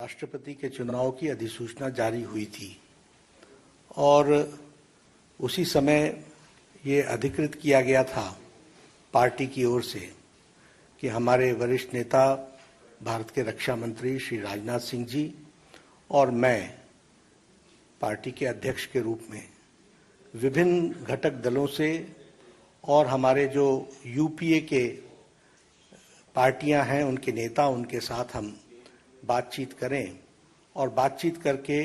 राष्ट्रपति के चुनाव की अधिसूचना जारी हुई थी और उसी समय ये अधिकृत किया गया था पार्टी की ओर से कि हमारे वरिष्ठ नेता भारत के रक्षा मंत्री श्री राजनाथ सिंह जी और मैं पार्टी के अध्यक्ष के रूप में विभिन्न घटक दलों से और हमारे जो यूपीए के पार्टियां हैं उनके नेता उनके साथ हम बातचीत करें और बातचीत करके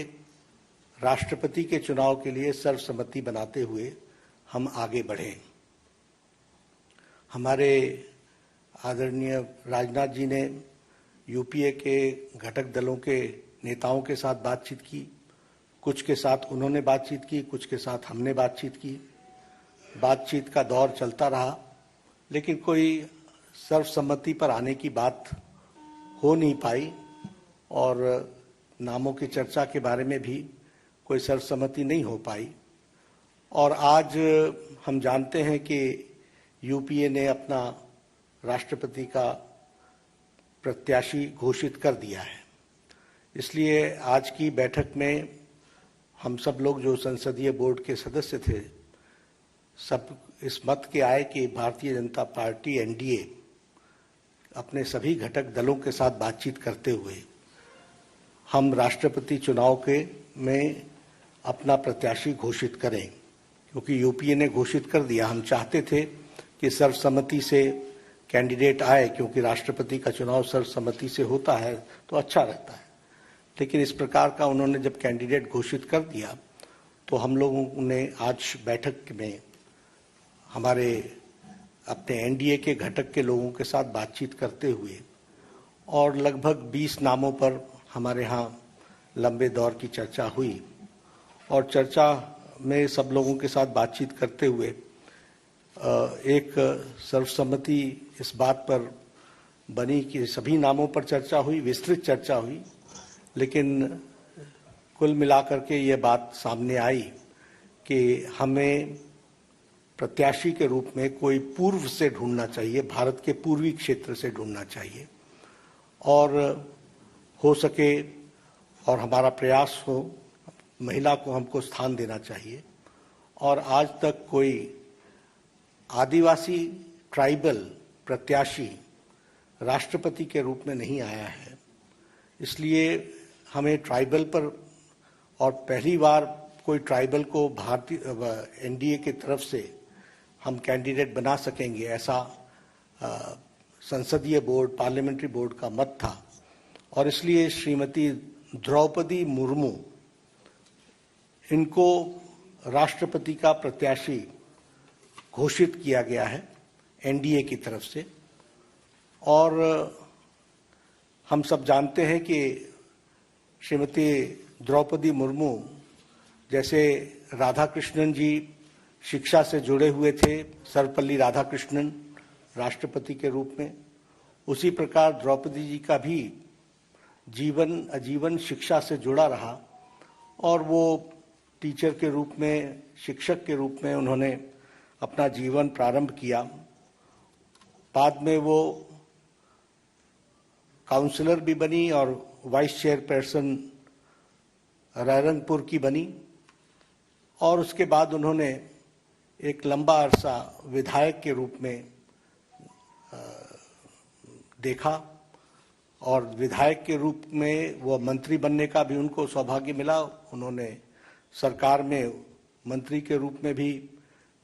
राष्ट्रपति के चुनाव के लिए सर्वसम्मति बनाते हुए हम आगे बढ़ें। हमारे आदरणीय राजनाथ जी ने यूपीए के घटक दलों के नेताओं के साथ बातचीत की, कुछ के साथ उन्होंने बातचीत की, कुछ के साथ हमने बातचीत की। बातचीत का दौर चलता रहा, लेकिन कोई सर्वसम्मति पर आने की बात हो नहीं पाई और नामों की चर्चा के बारे में भी कोई सर्वसम्मति नहीं हो पाई। और आज हम जानते हैं कि यूपीए ने अपना राष्ट्रपति का प्रत्याशी घोषित कर दिया है। इसलिए आज की बैठक में हम सब लोग जो संसदीय बोर्ड के सदस्य थे, सब इस मत के आए कि भारतीय जनता पार्टी एनडीए अपने सभी घटक दलों के साथ बातचीत करते हुए हम राष्ट्रपति चुनाव के में अपना प्रत्याशी घोषित करें, क्योंकि यूपीए ने घोषित कर दिया। हम चाहते थे कि सर्वसम्मति से कैंडिडेट आए, क्योंकि राष्ट्रपति का चुनाव सर्वसम्मति से होता है तो अच्छा रहता है। लेकिन इस प्रकार का उन्होंने जब कैंडिडेट घोषित कर दिया तो हम लोगों ने आज बैठक में हमारे अपने एनडीए के घटक के लोगों के साथ बातचीत करते हुए और लगभग 20 नामों पर हमारे यहाँ लंबे दौर की चर्चा हुई और चर्चा में सब लोगों के साथ बातचीत करते हुए एक सर्वसम्मति इस बात पर बनी कि सभी नामों पर चर्चा हुई, विस्तृत चर्चा हुई, लेकिन कुल मिलाकर के ये बात सामने आई कि हमें प्रत्याशी के रूप में कोई पूर्व से ढूंढना चाहिए, भारत के पूर्वी क्षेत्र से ढूंढना चाहिए और हो सके और हमारा प्रयास हो महिला को हमको स्थान देना चाहिए। और आज तक कोई आदिवासी ट्राइबल प्रत्याशी राष्ट्रपति के रूप में नहीं आया है, इसलिए हमें ट्राइबल पर और पहली बार कोई ट्राइबल को भारतीय एनडीए की तरफ से हम कैंडिडेट बना सकेंगे, ऐसा संसदीय बोर्ड पार्लियामेंट्री बोर्ड का मत था। और इसलिए श्रीमती द्रौपदी मुर्मू इनको राष्ट्रपति का प्रत्याशी घोषित किया गया है एनडीए की तरफ से। और हम सब जानते हैं कि श्रीमती द्रौपदी मुर्मू जैसे राधाकृष्णन जी शिक्षा से जुड़े हुए थे, सर्वपल्ली राधाकृष्णन राष्ट्रपति के रूप में, उसी प्रकार द्रौपदी जी का भी जीवन आजीवन शिक्षा से जुड़ा रहा और वो टीचर के रूप में, शिक्षक के रूप में उन्होंने अपना जीवन प्रारंभ किया। बाद में वो काउंसलर भी बनी और वाइस चेयरपर्सन रायरंगपुर की बनी और उसके बाद उन्होंने एक लंबा अरसा विधायक के रूप में देखा और विधायक के रूप में वो मंत्री बनने का भी उनको सौभाग्य मिला। उन्होंने सरकार में मंत्री के रूप में भी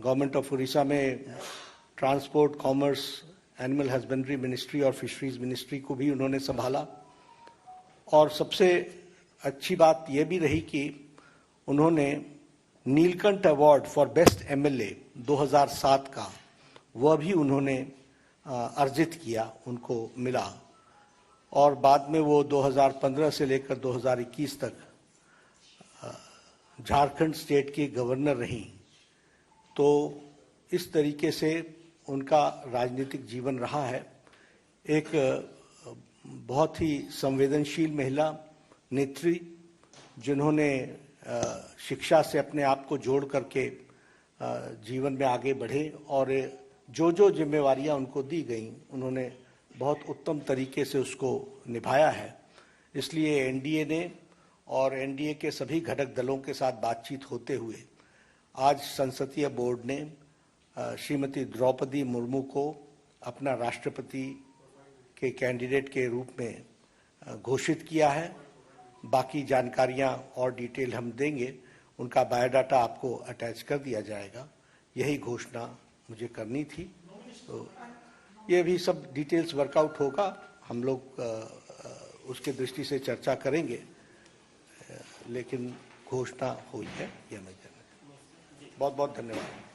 गवर्नमेंट ऑफ उड़ीसा में transport, commerce, animal husbandry ministry और फिशरीज मिनिस्ट्री को भी उन्होंने संभाला। और सबसे अच्छी बात यह भी रही कि उन्होंने Neelkanth award for best MLA 2007 का वह भी उन्होंने अर्जित किया, उनको मिला। और बाद में वो 2015 से लेकर 2021 तक झारखंड स्टेट की गवर्नर रहीं। तो इस तरीके से उनका राजनीतिक जीवन रहा है। एक बहुत ही संवेदनशील महिला नेत्री जिन्होंने शिक्षा से अपने आप को जोड़ करके जीवन में आगे बढ़े और जो जो जिम्मेवारियां उनको दी गई उन्होंने बहुत उत्तम तरीके से उसको निभाया है। इसलिए एनडीए ने और एनडीए के सभी घटक दलों के साथ बातचीत होते हुए आज संसदीय बोर्ड ने श्रीमती द्रौपदी मुर्मू को अपना राष्ट्रपति के कैंडिडेट के रूप में घोषित किया है। बाकी जानकारियां और डिटेल हम देंगे, उनका बायोडाटा आपको अटैच कर दिया जाएगा। यही घोषणा मुझे करनी थी। तो ये भी सब डिटेल्स वर्कआउट होगा, हम लोग उसके दृष्टि से चर्चा करेंगे, लेकिन घोषणा हुई है। यह मैं बहुत बहुत धन्यवाद।